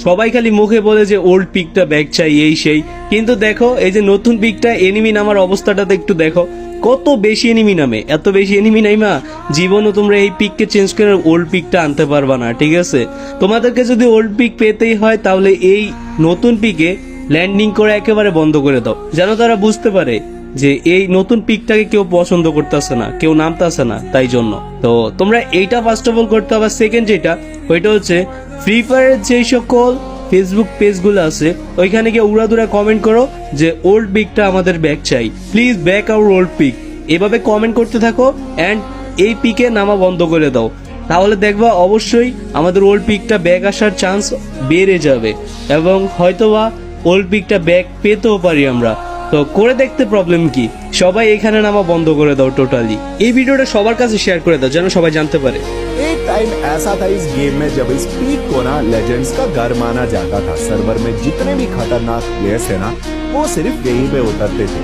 সবাই খালি মুখে বলে যে ওল্ড পিকটা ব্যাক চাই এই সেই, কিন্তু দেখো এই যে নতুন পিকটা এনিমি নামার অবস্থাটাতে একটু দেখো, কত বেশি এনিমি নামে। এত বেশি এনিমি নাইমা জীবনও তোমরা এই পিককে চেঞ্জ করে ওল্ড পিকটা আনতে পারবা না, ঠিক আছে? তোমাদেরকে যদি ওল্ড পিক পেতেই হয় তাহলে এই নতুন পিকে ল্যান্ডিং করে একেবারে বন্ধ করে দাও, যেন তারা বুঝতে পারে যে এই নতুন পিকটাকে কেউ পছন্দ করতেছে না, কেউ নামতেছে না। তাই জন্য তো তোমরা এইটা ফার্স্ট অফ অল করতে হবে। সেকেন্ড যেটা, ওইটা হচ্ছে ফ্রি ফায়ারের যেই সকল ফেসবুক পেজগুলো আছে ওইখানে গিয়ে উড়াদুরা কমেন্ট করো যে ওল্ড পিকটা আমাদের ব্যাক চাই, please back our old pic. এভাবে কমেন্ট করতে থাকো অ্যান্ড এই পিকে নামা বন্ধ করে দাও, তাহলে দেখবা অবশ্যই আমাদের ওল্ড পিকটা ব্যাক আসার চান্স বেড়ে যাবে এবং হয়তোবা ওল্ড পিকটা ব্যাক পেতেও পারি আমরা। তো করে দেখতে প্রবলেম কি, সবাই এখানে নামা বন্ধ করে দাও টোটালি। এই ভিডিওটা সবার কাছে শেয়ার করে দাও যেন সবাই জানতে পারে। एक टाइम ऐसा था इस गेम में जब इस पीक को ना लेजेंड्स का घर माना जाता था। सर्वर में जितने भी खतरनाक प्लेयर्स है ना वो सिर्फ यहीं पे उतरते थे।